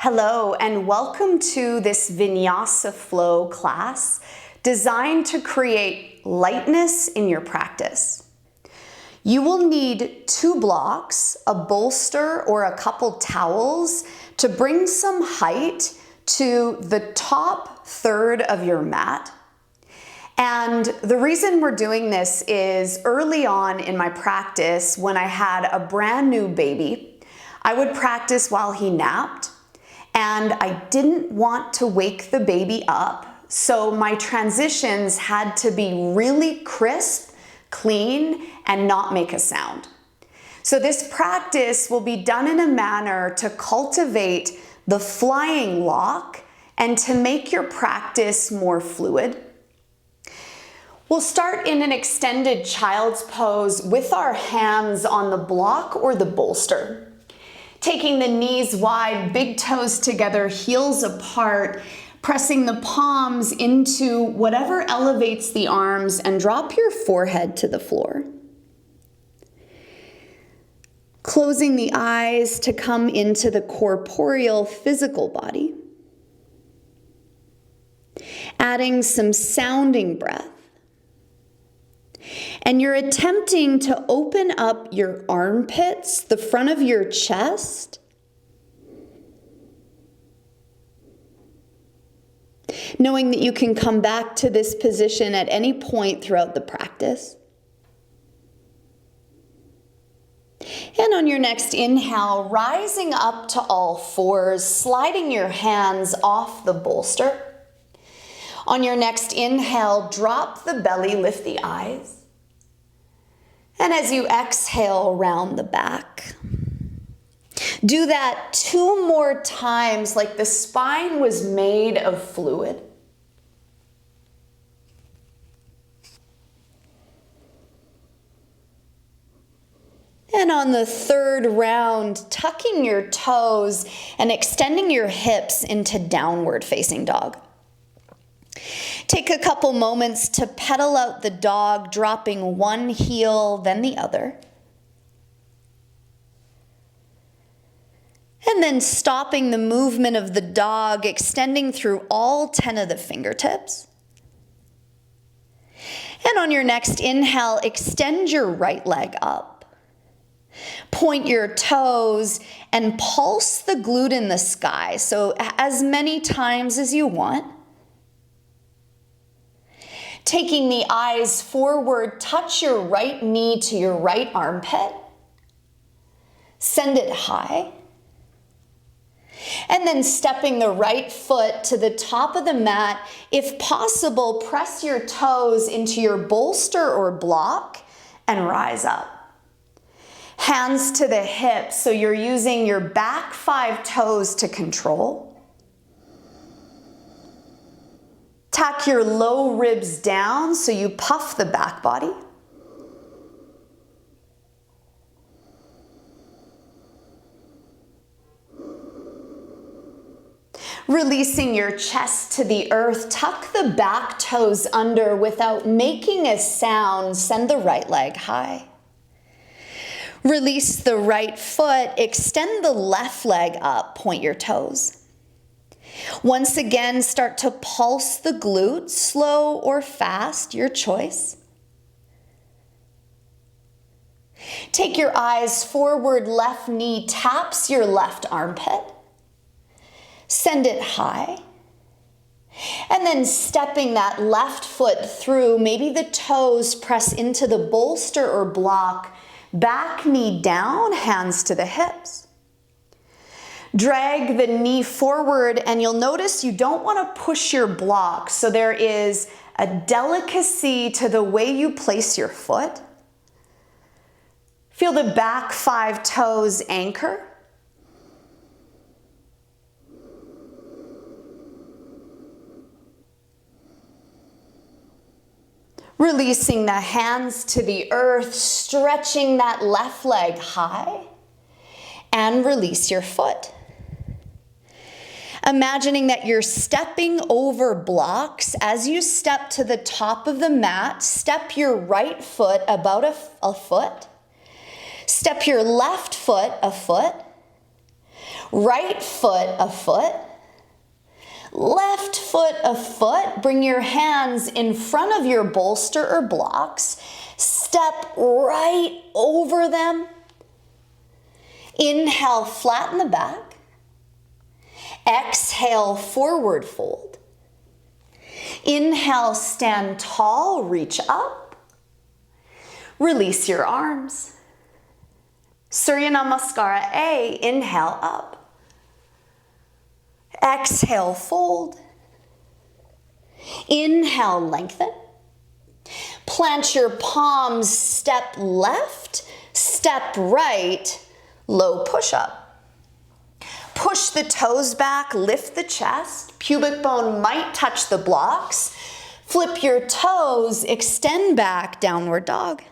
Hello and welcome to this Vinyasa flow class designed to create lightness in your practice. You will need 2 blocks, a bolster or a couple towels to bring some height to the top third of your mat. And the reason we're doing this is early on in my practice, when I had a brand new baby, I would practice while he napped. And I didn't want to wake the baby up, so my transitions had to be really crisp, clean, and not make a sound. So this practice will be done in a manner to cultivate the flying lock and to make your practice more fluid. We'll start in an extended child's pose with our hands on the block or the bolster. Taking the knees wide, big toes together, heels apart, pressing the palms into whatever elevates the arms, and drop your forehead to the floor. Closing the eyes to come into the corporeal physical body. Adding some sounding breath. And you're attempting to open up your armpits, the front of your chest. Knowing that you can come back to this position at any point throughout the practice. And on your next inhale, rising up to all fours, sliding your hands off the bolster. On your next inhale, drop the belly, lift the eyes. And as you exhale, round the back. Do that 2 more times, like the spine was made of fluid. And on the 3rd round, tucking your toes and extending your hips into downward facing dog. Take a couple moments to pedal out the dog, dropping one heel, then the other. And then stopping the movement of the dog, extending through all 10 of the fingertips. And on your next inhale, extend your right leg up. Point your toes and pulse the glute in the sky, so as many times as you want. Taking the eyes forward, touch your right knee to your right armpit. Send it high. And then stepping the right foot to the top of the mat. If possible, press your toes into your bolster or block and rise up. Hands to the hips, so you're using your back 5 toes to control. Tack your low ribs down so you puff the back body. Releasing your chest to the earth, tuck the back toes under without making a sound. Send the right leg high. Release the right foot, extend the left leg up, point your toes. Once again, start to pulse the glute, slow or fast, your choice. Take your eyes forward, left knee taps your left armpit. Send it high. And then stepping that left foot through, maybe the toes press into the bolster or block, back knee down, hands to the hips. Drag the knee forward, and you'll notice you don't want to push your block, so there is a delicacy to the way you place your foot. Feel the back 5 toes anchor. Releasing the hands to the earth, stretching that left leg high, and release your foot. Imagining that you're stepping over blocks. As you step to the top of the mat, step your right foot about a foot. Step your left foot a foot. Right foot a foot. Left foot a foot. Bring your hands in front of your bolster or blocks. Step right over them. Inhale, flatten the back. Exhale, forward fold. Inhale, stand tall, reach up. Release your arms. Surya Namaskar A, inhale up. Exhale, fold. Inhale, lengthen. Plant your palms, step left, step right, low push-up. Push the toes back, lift the chest. Pubic bone might touch the blocks. Flip your toes, extend back, downward dog.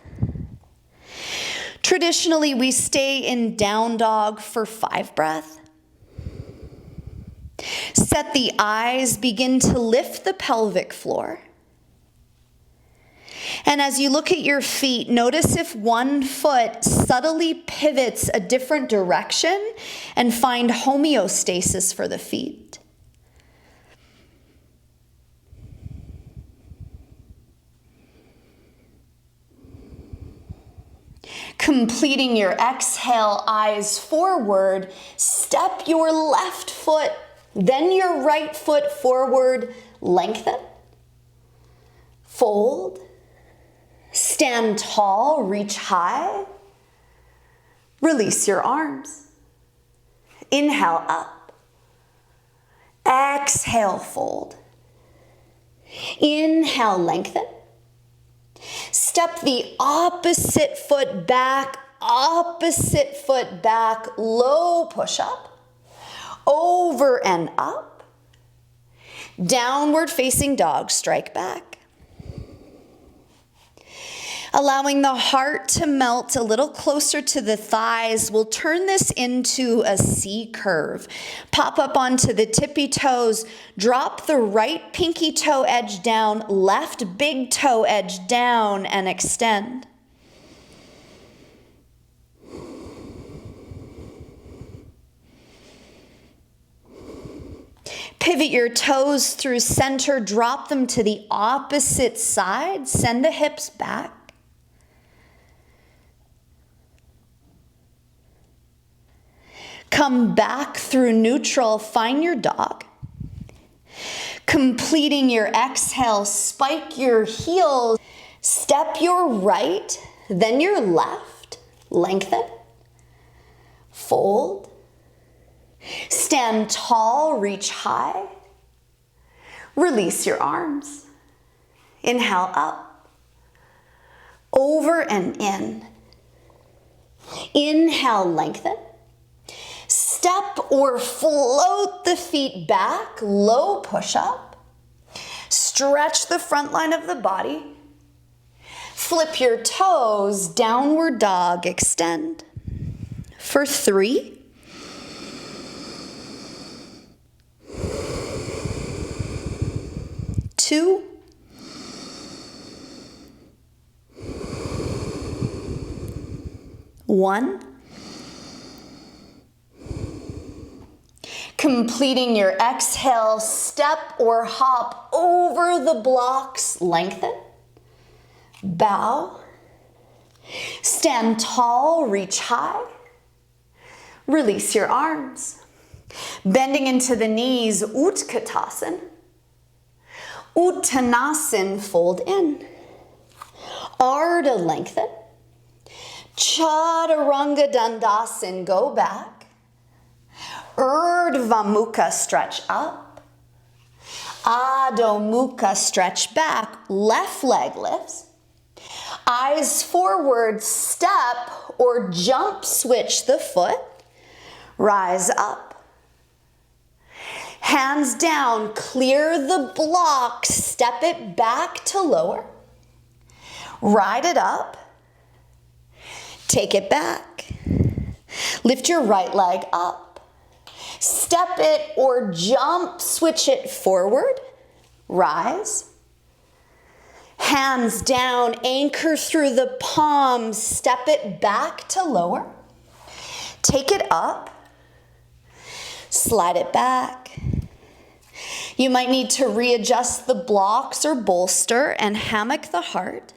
Traditionally, we stay in down dog for 5 breaths. Set the eyes, begin to lift the pelvic floor. And as you look at your feet, notice if one foot subtly pivots a different direction and find homeostasis for the feet. Completing your exhale, eyes forward, step your left foot, then your right foot forward, lengthen, fold, stand tall, reach high, release your arms. Inhale up, exhale, fold, inhale, lengthen. Step the opposite foot back, low push-up, over and up, downward facing dog, strike back. Allowing the heart to melt a little closer to the thighs, we'll turn this into a C curve. Pop up onto the tippy toes, drop the right pinky toe edge down, left big toe edge down, and extend. Pivot your toes through center, drop them to the opposite side, send the hips back. Come back through neutral, find your dog. Completing your exhale, spike your heels, step your right, then your left, lengthen, fold, stand tall, reach high, release your arms. Inhale up, over and in. Inhale, lengthen. Step or float the feet back, low push-up. Stretch the front line of the body. Flip your toes, downward dog, extend. For 3. 2. 1. Completing your exhale, step or hop over the blocks, lengthen, bow, stand tall, reach high, release your arms. Bending into the knees, Utkatasana, Uttanasana, fold in, Ardha, lengthen, Chaturanga Dandasana, go back, Urdhva Mukha, stretch up. Adho Mukha, stretch back. Left leg lifts. Eyes forward, step or jump switch the foot. Rise up. Hands down, clear the block, step it back to lower. Ride it up. Take it back. Lift your right leg up. Step it or jump, switch it forward, rise. Hands down, anchor through the palms, step it back to lower. Take it up. Slide it back. You might need to readjust the blocks or bolster and hammock the heart.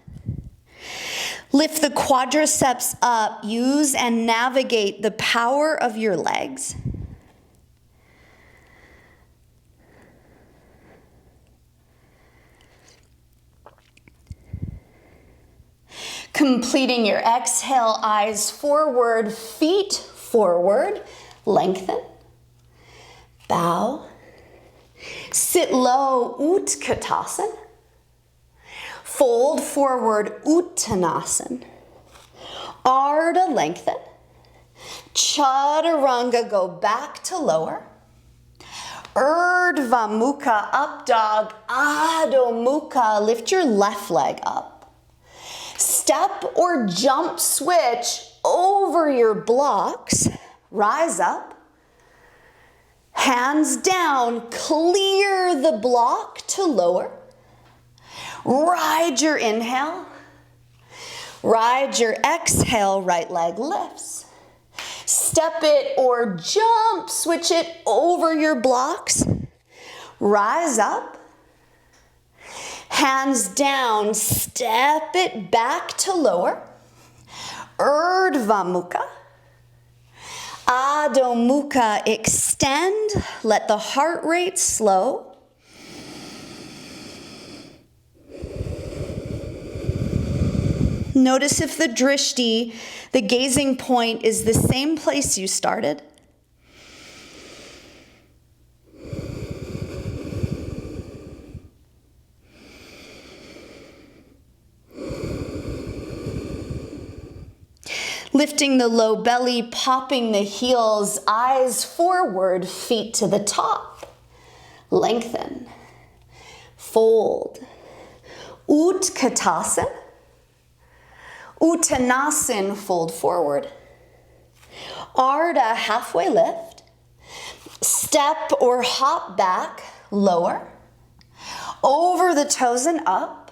Lift the quadriceps up. Use and navigate the power of your legs. Completing your exhale, eyes forward, feet forward. Lengthen. Bow. Sit low, Utkatasana. Fold forward, Uttanasana. Ardha, lengthen. Chaturanga, go back to lower. Urdhva Mukha, up dog. Adho Mukha, lift your left leg up. Step or jump switch over your blocks. Rise up. Hands down, clear the block to lower. Ride your inhale. Ride your exhale, right leg lifts. Step it or jump, switch it over your blocks. Rise up. Hands down, step it back to lower. Urdhva Mukha. Adho Mukha, extend, let the heart rate slow. Notice if the drishti, the gazing point, is the same place you started. Lifting the low belly, popping the heels, eyes forward, feet to the top. Lengthen. Fold. Utkatasana. Uttanasana, fold forward. Ardha, halfway lift. Step or hop back, lower. Over the toes and up.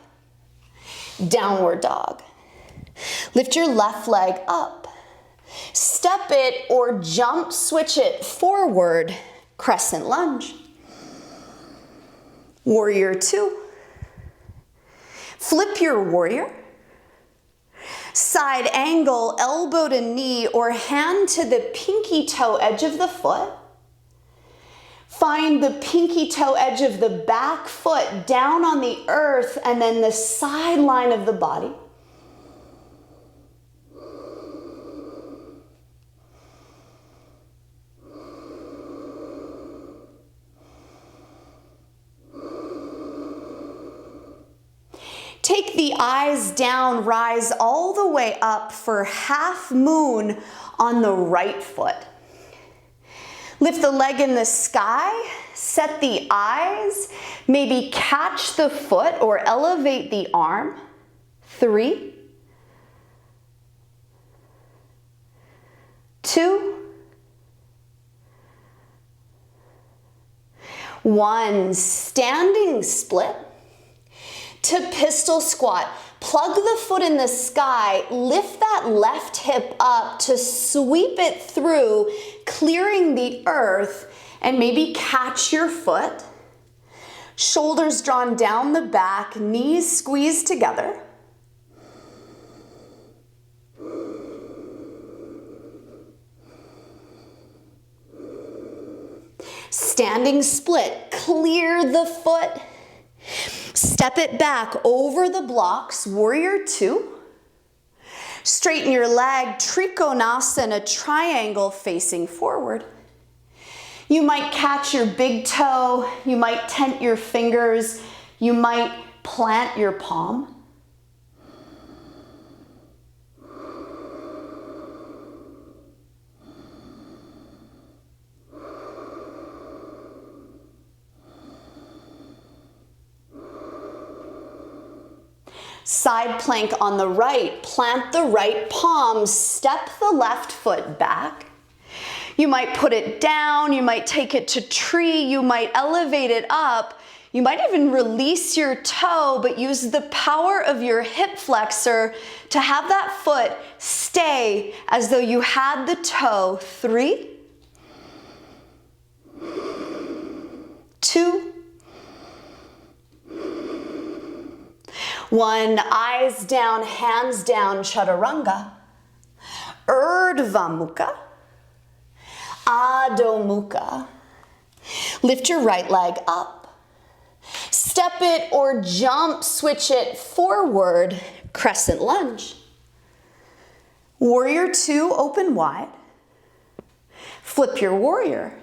Downward dog. Lift your left leg up. Step it or jump switch it forward. Crescent lunge. Warrior two. Flip your warrior. Side angle, elbow to knee or hand to the pinky toe edge of the foot. Find the pinky toe edge of the back foot down on the earth and then the side line of the body. Take the eyes down, rise all the way up for half moon on the right foot. Lift the leg in the sky, set the eyes, maybe catch the foot or elevate the arm. 3, 2, 1. Standing split. To pistol squat, plug the foot in the sky, lift that left hip up to sweep it through, clearing the earth, and maybe catch your foot. Shoulders drawn down the back, knees squeezed together. Standing split, clear the foot. Step it back over the blocks, warrior two. Straighten your leg, trikonasana, triangle facing forward. You might catch your big toe, you might tent your fingers, you might plant your palm. Side plank on the right, plant the right palm, step the left foot back. You might put it down, you might take it to tree, you might elevate it up, you might even release your toe, but use the power of your hip flexor to have that foot stay as though you had the toe. 3, 2, 1. Eyes down, hands down, chaturanga. Urdhva Mukha, Adho Mukha. Lift your right leg up. Step it or jump, switch it forward, crescent lunge. Warrior 2, open wide. Flip your warrior.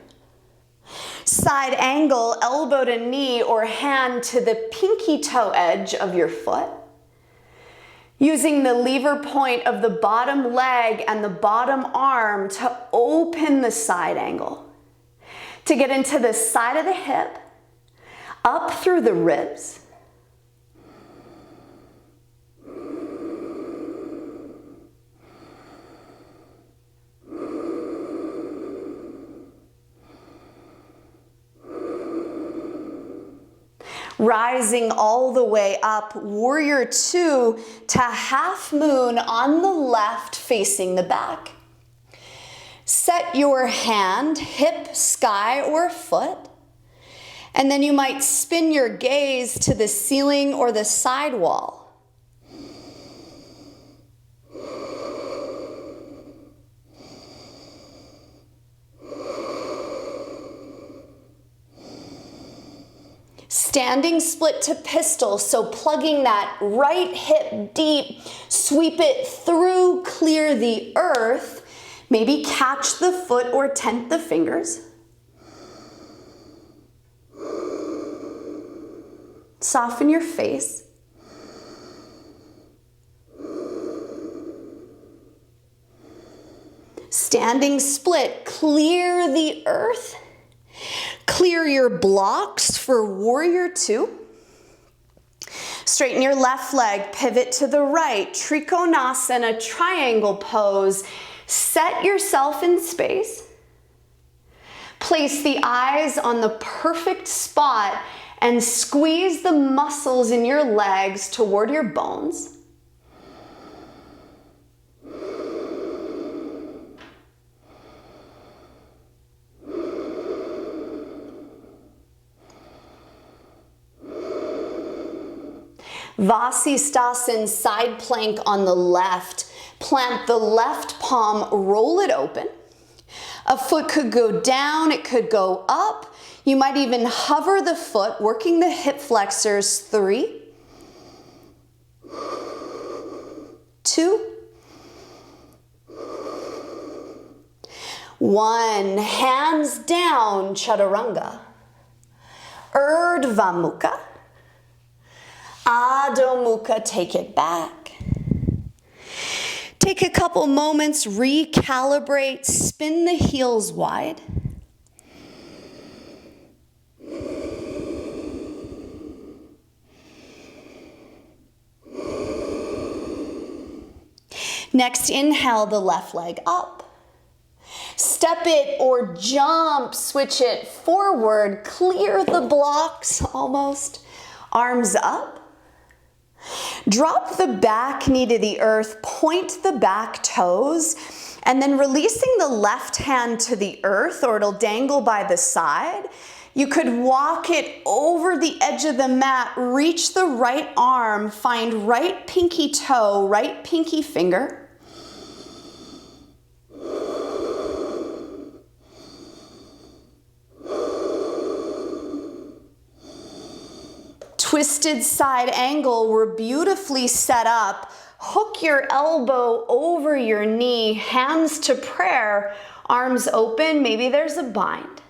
Side angle, elbow to knee or hand to the pinky toe edge of your foot. Using the lever point of the bottom leg and the bottom arm to open the side angle. To get into the side of the hip, up through the ribs. Rising all the way up, warrior 2 to half moon on the left facing the back. Set your hand, hip, sky, or foot, and then you might spin your gaze to the ceiling or the side wall. Standing split to pistol, so plugging that right hip deep, sweep it through, clear the earth, maybe catch the foot or tent the fingers. Soften your face. Standing split, clear the earth. Clear your blocks for warrior 2. Straighten your left leg, pivot to the right, Trikonasana, triangle pose. Set yourself in space. Place the eyes on the perfect spot and squeeze the muscles in your legs toward your bones. Vasisthasana, side plank on the left. Plant the left palm, roll it open. A foot could go down, it could go up. You might even hover the foot, working the hip flexors. 3, 2, 1. Hands down, chaturanga. Urdhva Mukha. Adho Mukha, take it back. Take a couple moments, recalibrate, spin the heels wide. Next, inhale the left leg up. Step it or jump, switch it forward, clear the blocks almost. Arms up. Drop the back knee to the earth, point the back toes, and then releasing the left hand to the earth, or it'll dangle by the side. You could walk it over the edge of the mat, reach the right arm, find right pinky toe, right pinky finger. Twisted side angle, we're beautifully set up. Hook your elbow over your knee, hands to prayer, arms open, maybe there's a bind.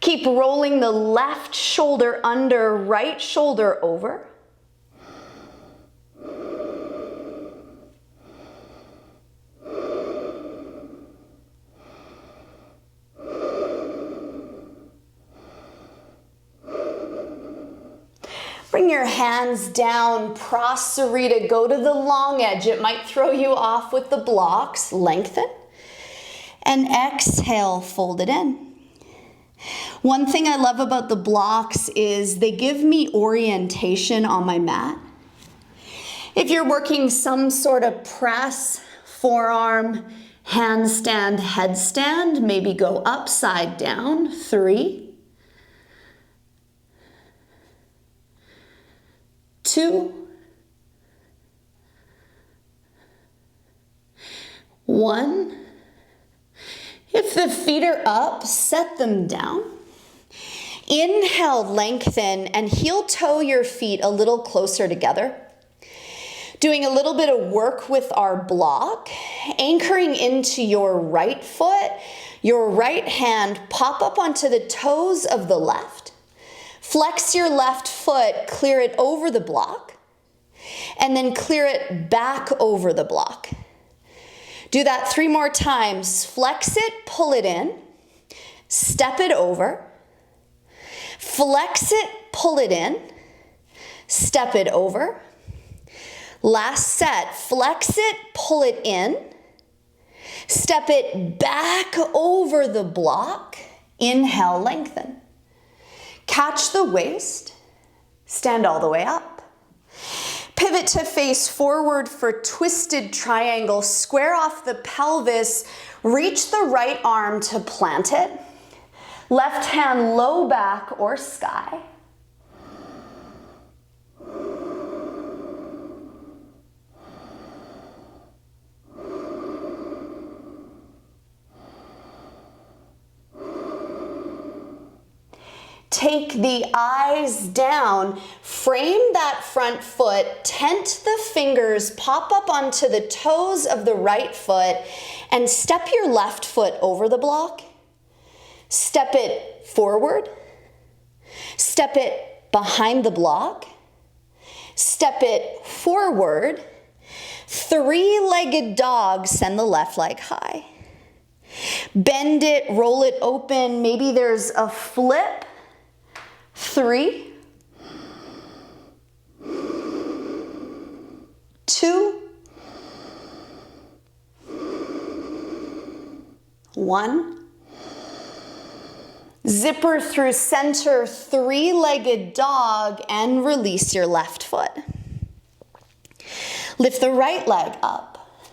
Keep rolling the left shoulder under, right shoulder over. Bring your hands down, Prasarita, go to the long edge. It might throw you off with the blocks. Lengthen. And exhale, fold it in. One thing I love about the blocks is they give me orientation on my mat. If you're working some sort of press, forearm, handstand, headstand, maybe go upside down. 3, 2, 1. If the feet are up, set them down. Inhale, lengthen, and heel toe your feet a little closer together. Doing a little bit of work with our block, anchoring into your right foot, your right hand, pop up onto the toes of the left. Flex your left foot, clear it over the block, and then clear it back over the block. Do that 3 more times. Flex it, pull it in, step it over. Flex it, pull it in, step it over. Last set, flex it, pull it in, step it back over the block. Inhale, lengthen. Catch the waist, stand all the way up. Pivot to face forward for twisted triangle. Square off the pelvis, reach the right arm to plant it. Left hand low back or sky. Take the eyes down, frame that front foot, tent the fingers, pop up onto the toes of the right foot, and step your left foot over the block. Step it forward, step it behind the block, step it forward. 3-legged dog, send the left leg high. Bend it, roll it open, maybe there's a flip. 3, 2, 1. Zipper through center, 3-legged dog, and release your left foot. Lift the right leg up.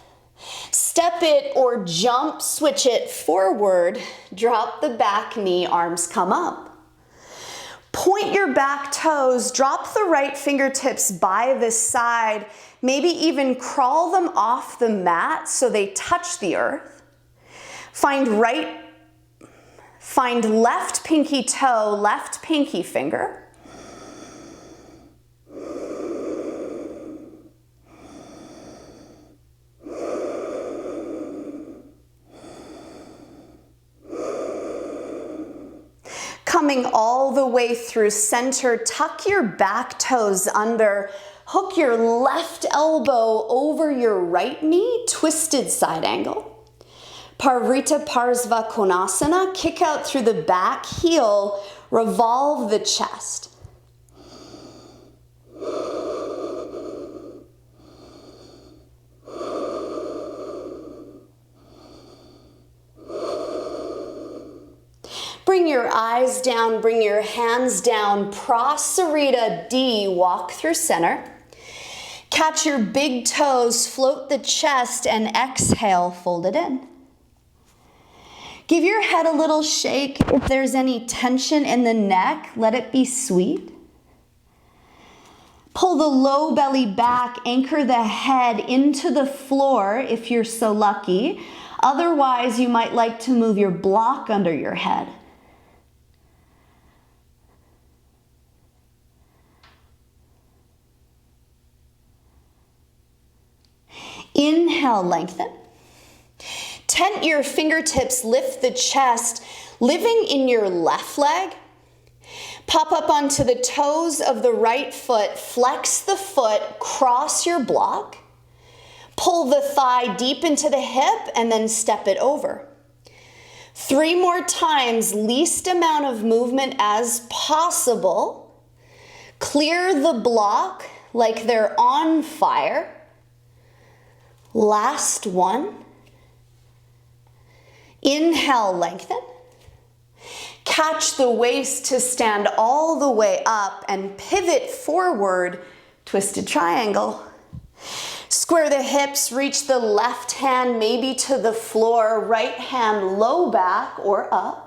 Step it or jump, switch it forward. Drop the back knee, arms come up. Point your back toes, drop the right fingertips by the side, maybe even crawl them off the mat so they touch the earth. Find left pinky toe, left pinky finger. Coming all the way through center, tuck your back toes under, hook your left elbow over your right knee, twisted side angle. Parvrita Parsva Konasana, kick out through the back heel, revolve the chest. Bring your eyes down, bring your hands down, Prasarita D, walk through center. Catch your big toes, float the chest, and exhale, fold it in. Give your head a little shake. If there's any tension in the neck, let it be sweet. Pull the low belly back, anchor the head into the floor if you're so lucky. Otherwise, you might like to move your block under your head. Inhale, lengthen. Tent your fingertips, lift the chest, living in your left leg. Pop up onto the toes of the right foot, flex the foot, cross your block. Pull the thigh deep into the hip and then step it over. 3 more times, least amount of movement as possible. Clear the block like they're on fire. Last one. Inhale, lengthen. Catch the waist to stand all the way up and pivot forward, twisted triangle. Square the hips, reach the left hand maybe to the floor, right hand low back or up.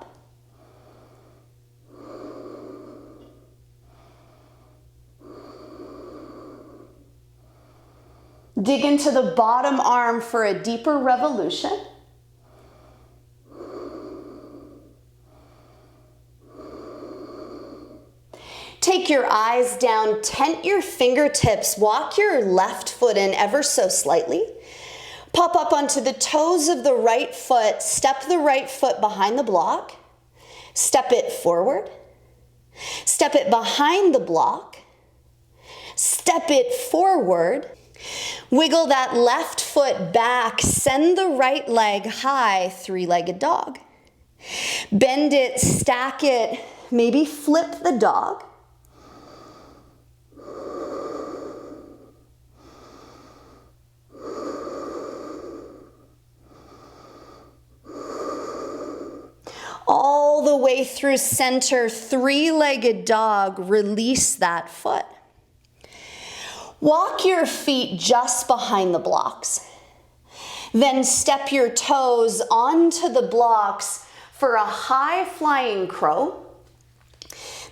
Dig into the bottom arm for a deeper revolution. Take your eyes down, tent your fingertips, walk your left foot in ever so slightly. Pop up onto the toes of the right foot, step the right foot behind the block, step it forward, step it behind the block, step it forward, wiggle that left foot back, send the right leg high, three-legged dog. Bend it, stack it, maybe flip the dog. All the way through center, three-legged dog, release that foot. Walk your feet just behind the blocks. Then step your toes onto the blocks for a high flying crow.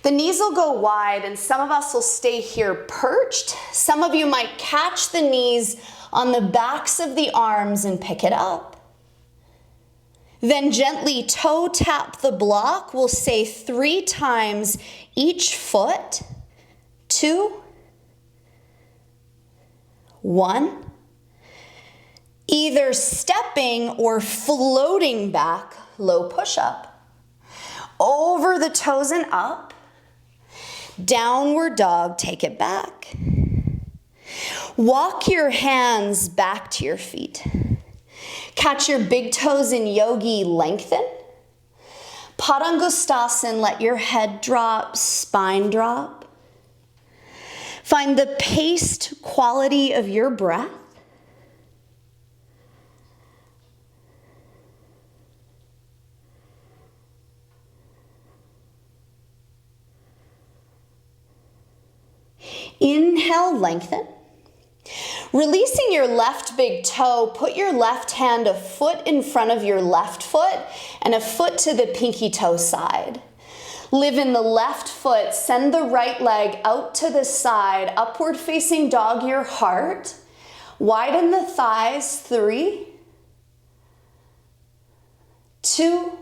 The knees will go wide and some of us will stay here perched. Some of you might catch the knees on the backs of the arms and pick it up. Then gently toe tap the block. We'll say 3 times each foot. 2, 1. Either stepping or floating back, low push-up. Over the toes and up. Downward dog, take it back. Walk your hands back to your feet. Catch your big toes in yogi, lengthen. Padangustasana, let your head drop, spine drop. Find the paced quality of your breath. Inhale, lengthen. Releasing your left big toe, put your left hand a foot in front of your left foot and a foot to the pinky toe side. Live in the left foot, send the right leg out to the side, upward facing dog your heart. Widen the thighs, 3, 2,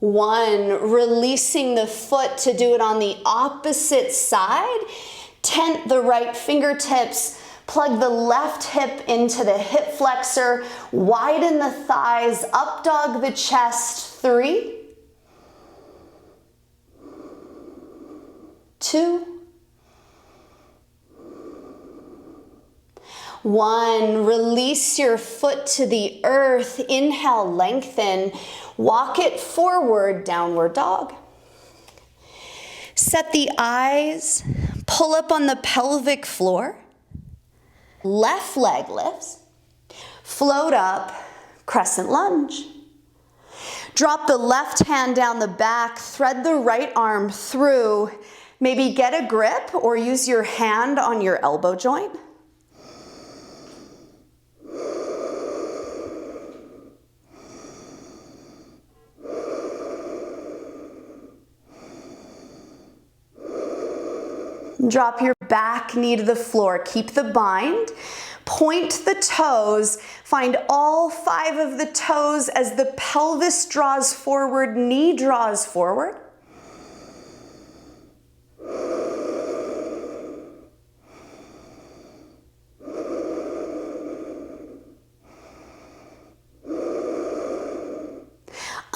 1. Releasing the foot to do it on the opposite side. Tent the right fingertips, plug the left hip into the hip flexor, widen the thighs, up dog the chest, 3, 2, 1. Release your foot to the earth, inhale, lengthen, walk it forward, downward dog. Set the eyes, pull up on the pelvic floor. Left leg lifts. Float up, crescent lunge. Drop the left hand down the back, thread the right arm through. Maybe get a grip or use your hand on your elbow joint. Drop your back knee to the floor. Keep the bind. Point the toes. Find all 5 of the toes as the pelvis draws forward, knee draws forward.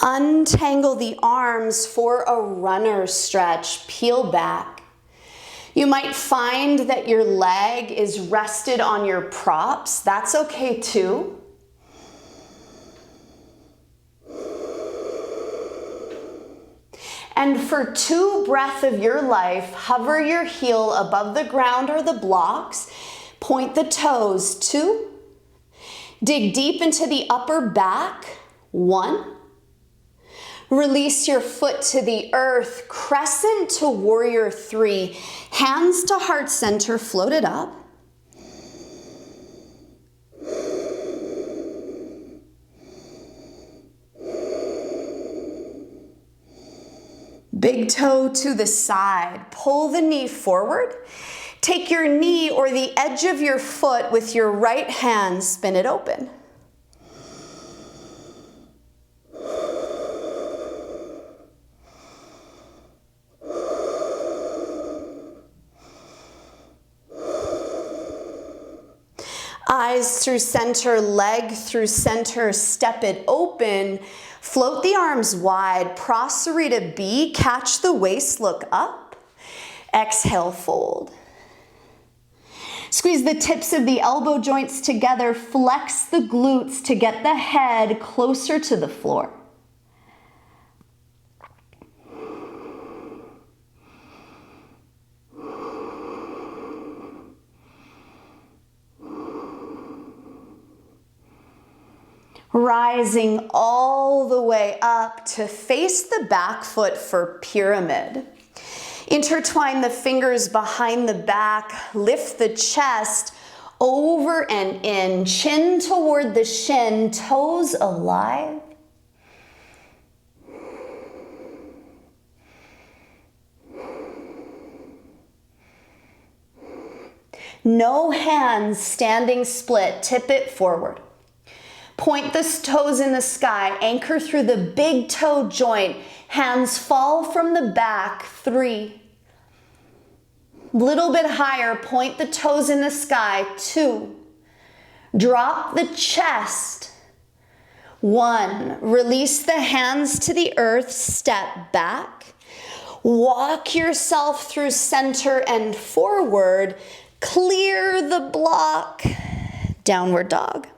Untangle the arms for a runner stretch. Peel back. You might find that your leg is rested on your props. That's okay too. And for 2 breaths of your life, hover your heel above the ground or the blocks. Point the toes, 2. Dig deep into the upper back, 1. Release your foot to the earth, crescent to warrior 3. Hands to heart center, float it up. Big toe to the side, pull the knee forward. Take your knee or the edge of your foot with your right hand, spin it open. Eyes through center, leg through center, step it open. Float the arms wide, Prasarita B, catch the waist, look up. Exhale, fold. Squeeze the tips of the elbow joints together, flex the glutes to get the head closer to the floor. Rising all the way up to face the back foot for pyramid. Intertwine the fingers behind the back, lift the chest over and in, chin toward the shin, toes alive. No hands standing split, tip it forward. Point the toes in the sky, anchor through the big toe joint, hands fall from the back, 3. Little bit higher, point the toes in the sky, 2. Drop the chest, 1. Release the hands to the earth, step back. Walk yourself through center and forward, clear the block, downward dog.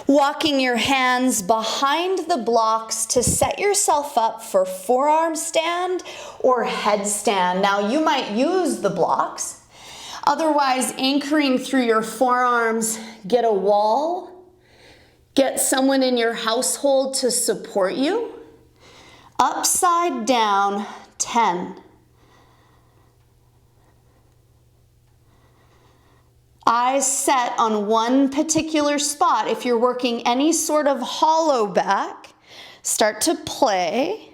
Walking your hands behind the blocks to set yourself up for forearm stand or headstand. Now you might use the blocks. Otherwise, anchoring through your forearms, get a wall. Get someone in your household to support you. Upside down, 10. Eyes set on one particular spot. If you're working any sort of hollow back, start to play.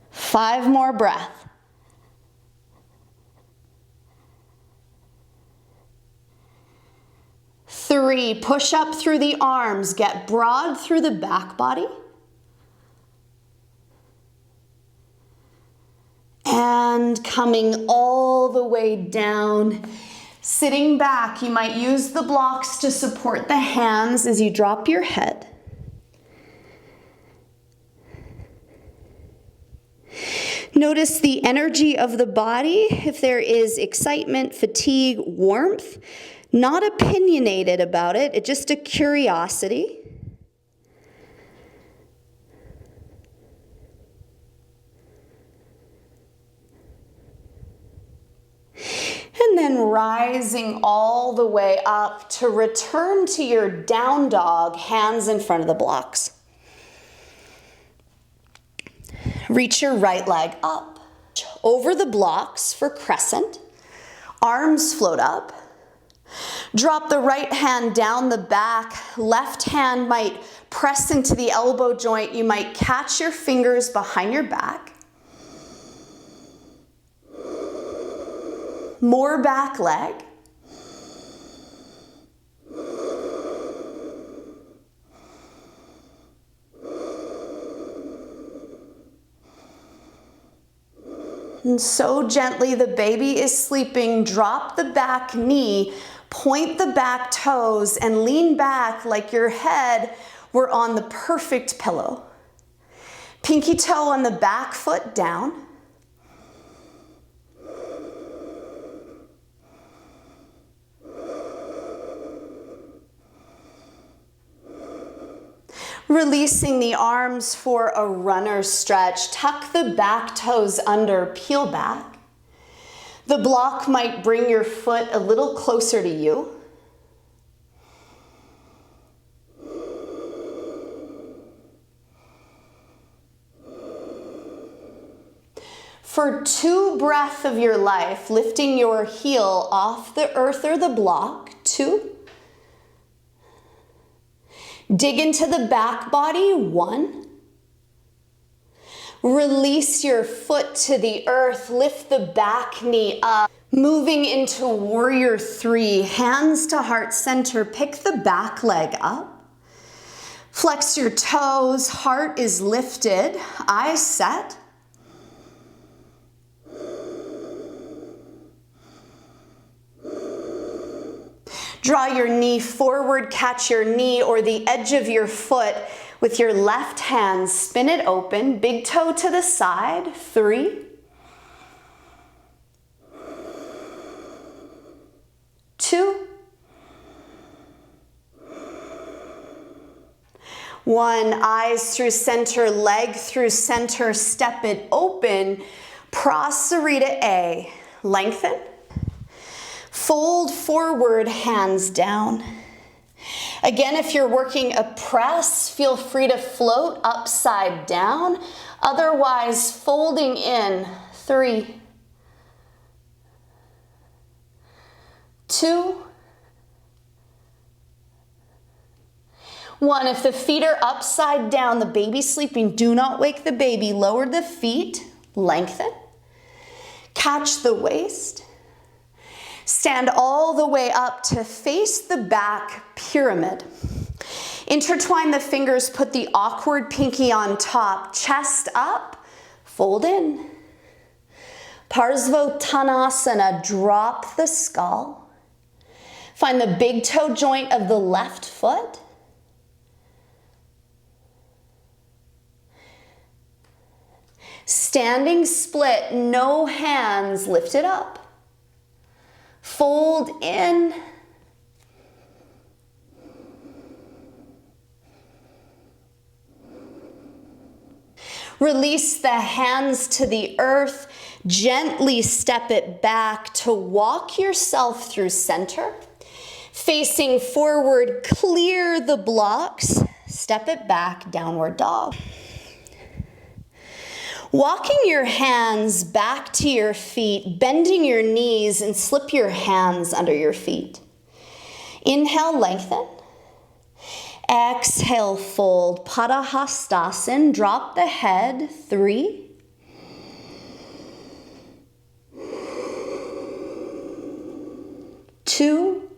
Five more breaths. Three, push up through the arms, get broad through the back body. And coming all the way down, sitting back, you might use the blocks to support the hands as you drop your head. Notice the energy of the body, if there is excitement, fatigue, warmth, not opinionated about it, it's just a curiosity. And then rising all the way up to return to your down dog, hands in front of the blocks. Reach your right leg up, over the blocks for crescent. Arms float up. Drop the right hand down the back. Left hand might press into the elbow joint. You might catch your fingers behind your back. More back leg. And so gently the baby is sleeping. Drop the back knee, point the back toes, and lean back like your head were on the perfect pillow. Pinky toe on the back foot down. Releasing the arms for a runner stretch. Tuck the back toes under, peel back. The block might bring your foot a little closer to you. For 2 breaths of your life, lifting your heel off the earth or the block, 2. Dig into the back body, 1. Release your foot to the earth. Lift the back knee up. Moving into warrior three, hands to heart center. Pick the back leg up. Flex your toes. Heart is lifted. Eyes set. Draw your knee forward, catch your knee or the edge of your foot with your left hand. Spin it open, big toe to the side. 3, 2, 1. Eyes through center, leg through center, step it open. Prasarita A. Lengthen. Fold forward, hands down. Again, if you're working a press, feel free to float upside down. Otherwise, folding in. 3, 2, 1. If the feet are upside down, the baby's sleeping, do not wake the baby. Lower the feet, lengthen. Catch the waist. Stand all the way up to face the back, pyramid. Intertwine the fingers, put the awkward pinky on top, chest up, fold in. Parsvottanasana, drop the skull. Find the big toe joint of the left foot. Standing split, no hands, lift it up. Fold in. Release the hands to the earth. Gently step it back to walk yourself through center. Facing forward, clear the blocks. Step it back, downward dog. Walking your hands back to your feet, bending your knees and slip your hands under your feet. Inhale, lengthen. Exhale, fold. Padahastasana, drop the head. 3, 2,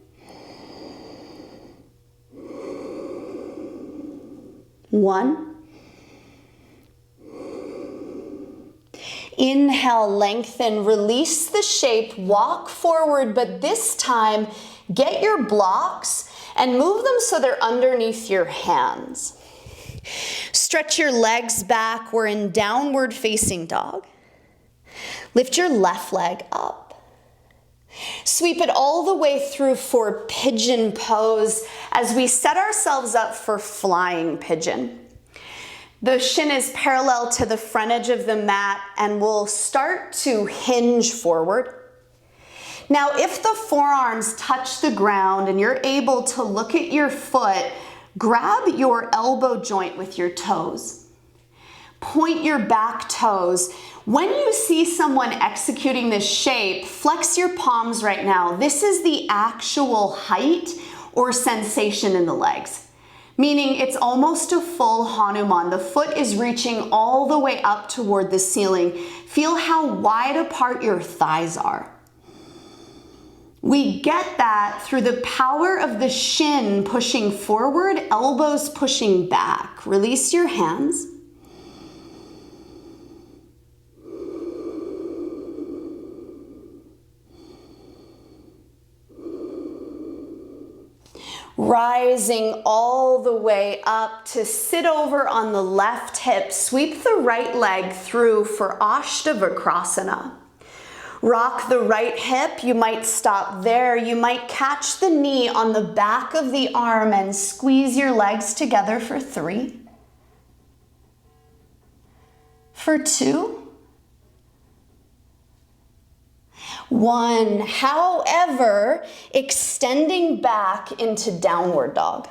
1. Inhale, lengthen, release the shape, walk forward, but this time get your blocks and move them so they're underneath your hands. Stretch your legs back. We're in downward facing dog. Lift your left leg up. Sweep it all the way through for pigeon pose as we set ourselves up for flying pigeon. The shin is parallel to the front edge of the mat and we'll start to hinge forward. Now, if the forearms touch the ground and you're able to look at your foot, grab your elbow joint with your toes. Point your back toes. When you see someone executing this shape, flex your palms right now. This is the actual height or sensation in the legs. Meaning it's almost a full Hanuman. The foot is reaching all the way up toward the ceiling. Feel how wide apart your thighs are. We get that through the power of the shin pushing forward, elbows pushing back. Release your hands. Rising all the way up to sit over on the left hip. Sweep the right leg through for Ashtavakrasana. Rock the right hip. You might stop there. You might catch the knee on the back of the arm and squeeze your legs together for 3, for 2, 1. However, extending back into downward dog.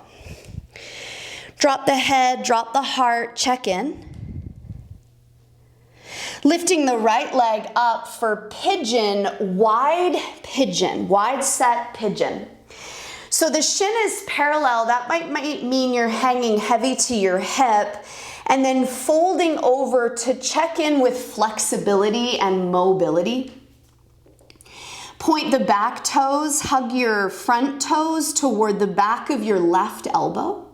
Drop the head, drop the heart, check in. Lifting the right leg up for pigeon, wide set pigeon. So the shin is parallel. That might mean you're hanging heavy to your hip. And then folding over to check in with flexibility and mobility. Point the back toes, hug your front toes toward the back of your left elbow.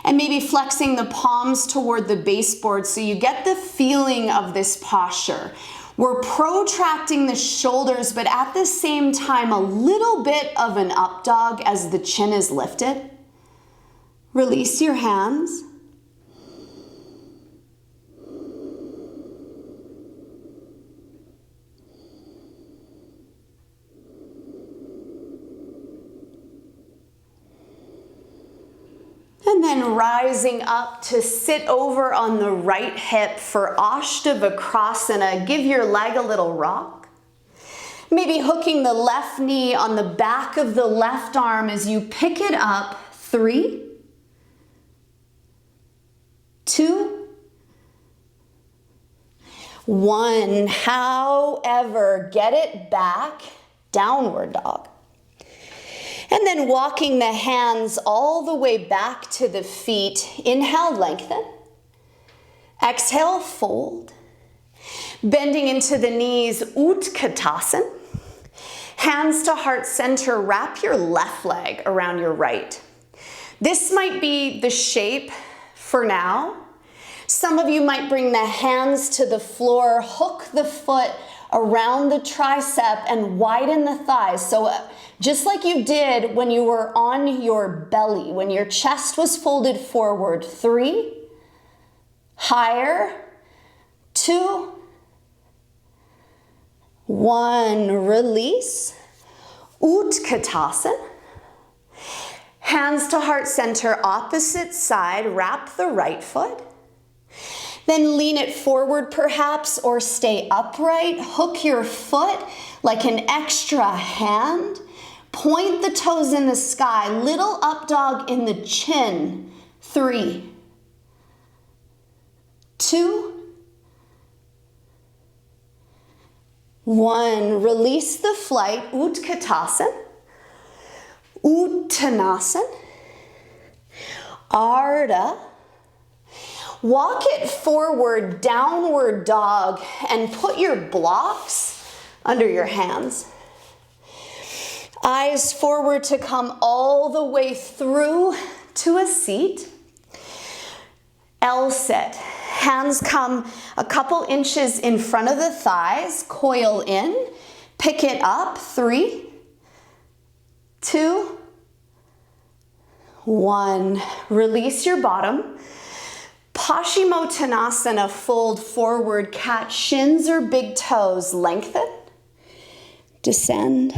And maybe flexing the palms toward the baseboard so you get the feeling of this posture. We're protracting the shoulders, but at the same time, a little bit of an up dog as the chin is lifted. Release your hands. And then rising up to sit over on the right hip for Ashtavakrasana. Give your leg a little rock. Maybe hooking the left knee on the back of the left arm as you pick it up. 3, 2, 1. However, get it back, downward dog. And then walking the hands all the way back to the feet. Inhale, lengthen. Exhale, fold. Bending into the knees, Utkatasana. Hands to heart center, wrap your left leg around your right. This might be the shape for now. Some of you might bring the hands to the floor, hook the foot around the tricep and widen the thighs. So just like you did when you were on your belly, when your chest was folded forward. 3, higher, 2, 1, release. Utkatasana. Hands to heart center, opposite side, wrap the right foot. Then lean it forward perhaps, or stay upright. Hook your foot like an extra hand. Point the toes in the sky. Little up dog in the chin. 3, 2, 1. Release the flight. Utkatasana. Uttanasana. Ardha. Walk it forward, downward dog, and put your blocks under your hands. Eyes forward to come all the way through to a seat. L-sit. Hands come a couple inches in front of the thighs. Coil in. Pick it up. 3, 2, 1. Release your bottom. Paschimottanasana, fold forward, catch shins or big toes, lengthen, descend.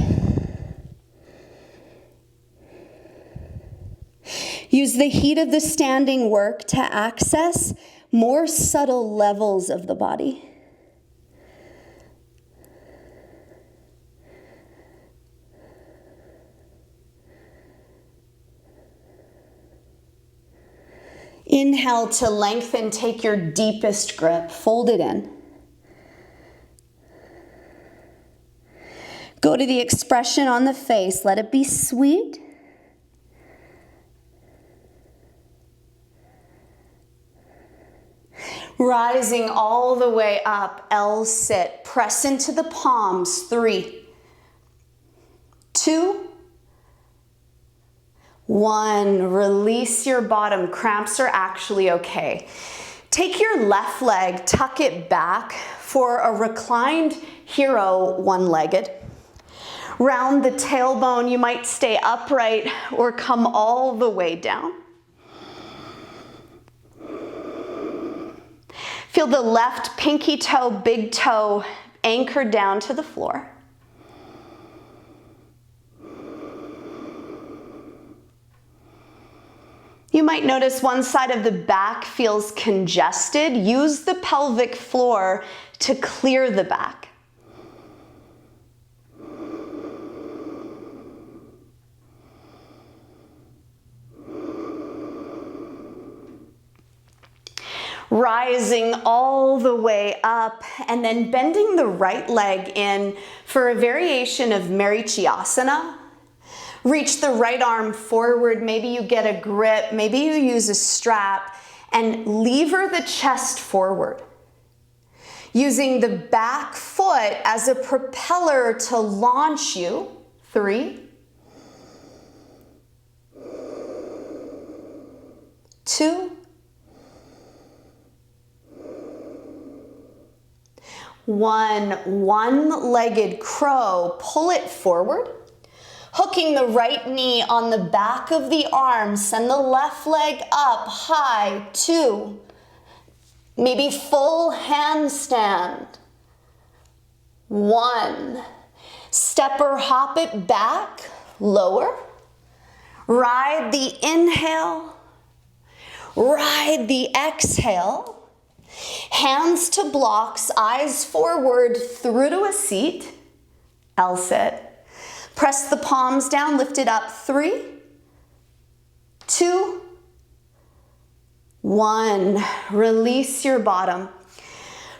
Use the heat of the standing work to access more subtle levels of the body. Inhale to lengthen, take your deepest grip, fold it in. Go to the expression on the face, let it be sweet. Rising all the way up, L-sit, press into the palms. 3, 2, 1, release your bottom. Cramps are actually okay. Take your left leg, tuck it back for a reclined hero, one-legged. Round the tailbone, you might stay upright or come all the way down. Feel the left pinky toe, big toe anchored down to the floor. You might notice one side of the back feels congested. Use the pelvic floor to clear the back. Rising all the way up and then bending the right leg in for a variation of Marichyasana. Reach the right arm forward, maybe you get a grip, maybe you use a strap, and lever the chest forward, using the back foot as a propeller to launch you. 3, 2, 1. One-legged crow. Pull it forward. Hooking the right knee on the back of the arm. Send the left leg up high. 2. Maybe full handstand. 1. Step or hop it back. Lower. Ride the inhale. Ride the exhale. Hands to blocks, eyes forward through to a seat. L-sit. Press the palms down, lift it up. 3, 2, 1. Release your bottom.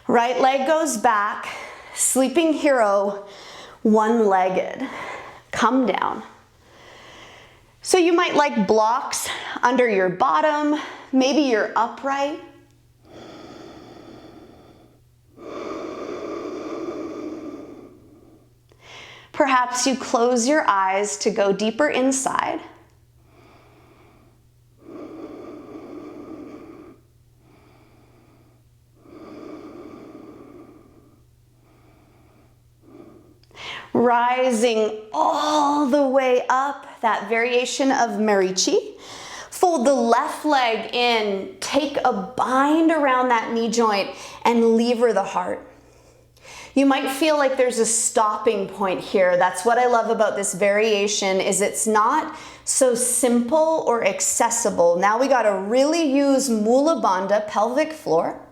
Right leg goes back. Sleeping hero, one-legged. Come down. So you might like blocks under your bottom. Maybe you're upright. Perhaps you close your eyes to go deeper inside. Rising all the way up, that variation of Marichi. Fold the left leg in, take a bind around that knee joint and lever the heart. You might feel like there's a stopping point here. That's what I love about this variation, is it's not so simple or accessible. Now we gotta really use Mula Bandha, pelvic floor.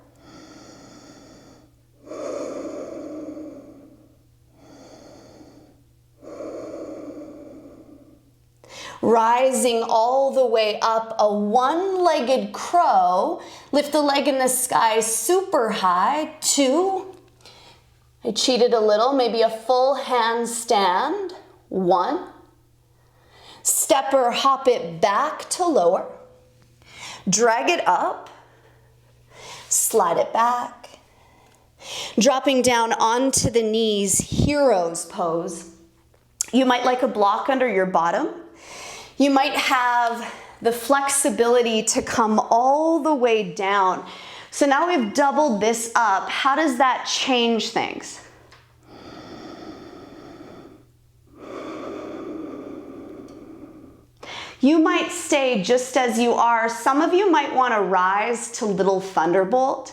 Rising all the way up, a one-legged crow. Lift the leg in the sky super high. 2. I cheated a little, maybe a full handstand. 1. Step or hop it back to lower. Drag it up. Slide it back. Dropping down onto the knees, hero's pose. You might like a block under your bottom. You might have the flexibility to come all the way down. So now we've doubled this up. How does that change things? You might stay just as you are. Some of you might want to rise to little thunderbolt.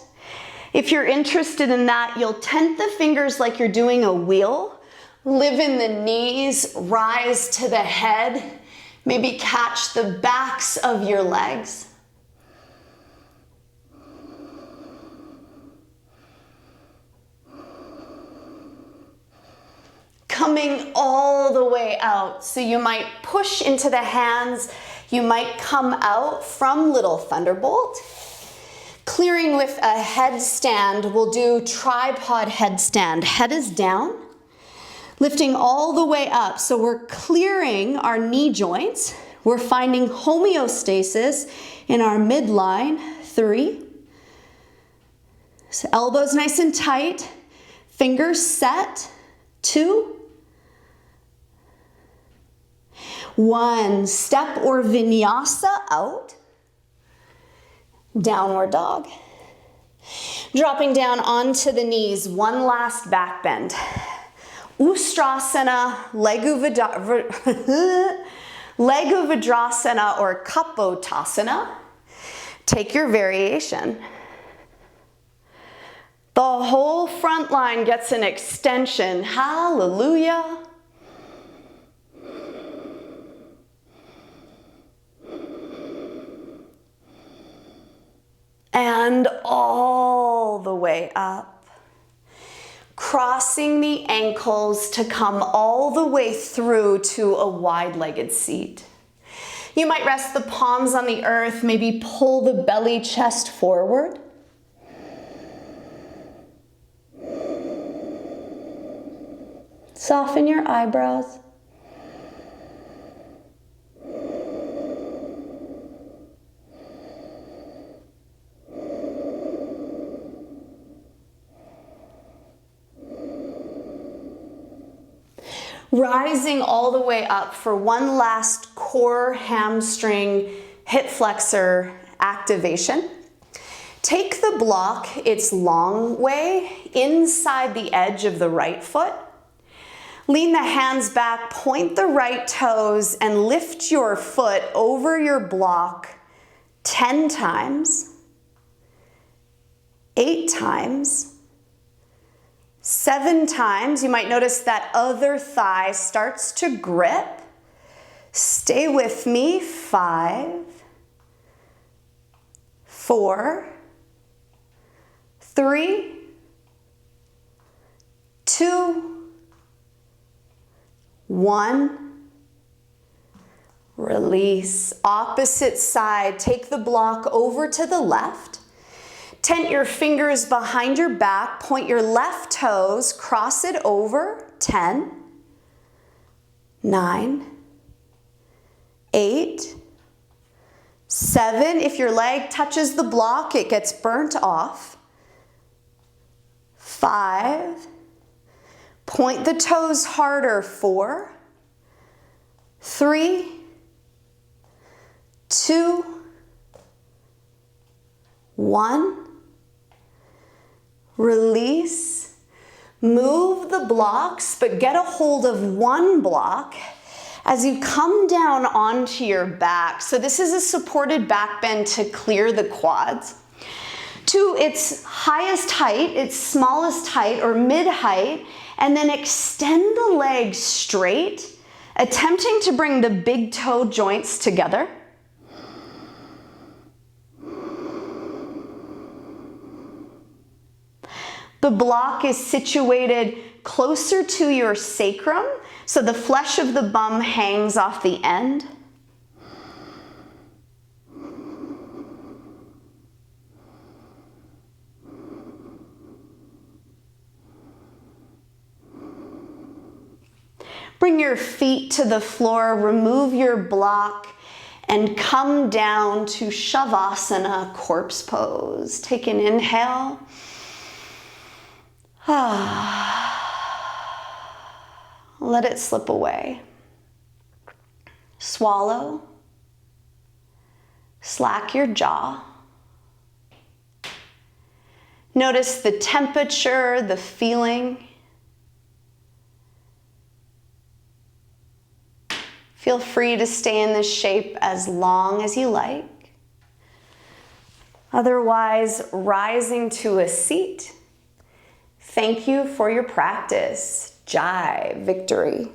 If you're interested in that, you'll tent the fingers like you're doing a wheel. Live in the knees, rise to the head. Maybe catch the backs of your legs. Coming all the way out. So you might push into the hands. You might come out from little thunderbolt. Clearing with a headstand, we'll do tripod headstand. Head is down. Lifting all the way up. So we're clearing our knee joints. We're finding homeostasis in our midline. 3. So elbows nice and tight. Fingers set. 2. 1. Step or vinyasa out. Downward dog. Dropping down onto the knees. One last back bend. Ustrasana, Leguvadrasana or Kapotasana. Take your variation. The whole front line gets an extension. Hallelujah. And all the way up. Crossing the ankles to come all the way through to a wide-legged seat. You might rest the palms on the earth, maybe pull the belly chest forward. Soften your eyebrows. Rising all the way up for one last core, hamstring, hip flexor activation. Take the block its long way inside the edge of the right foot. Lean the hands back, point the right toes, and lift your foot over your block 10 times, 8 times, 7 times. You might notice that other thigh starts to grip. Stay with me. 5, 4, 3, 2, 1. Release. Opposite side. Take the block over to the left. Tent your fingers behind your back. Point your left toes. Cross it over. 10, 9, 8, 7. If your leg touches the block, it gets burnt off. 5. Point the toes harder. 4, 3, 2, 1. Release. Move the blocks, but get a hold of one block as you come down onto your back. So this is a supported back bend to clear the quads. To its highest height, its smallest height or mid height, and then extend the legs straight, attempting to bring the big toe joints together. The block is situated closer to your sacrum, so the flesh of the bum hangs off the end. Bring your feet to the floor, remove your block, and come down to Shavasana, corpse pose. Take an inhale. Let it slip away. Swallow. Slack your jaw. Notice the temperature, the feeling. Feel free to stay in this shape as long as you like. Otherwise, rising to a seat. Thank you for your practice. Jai, victory.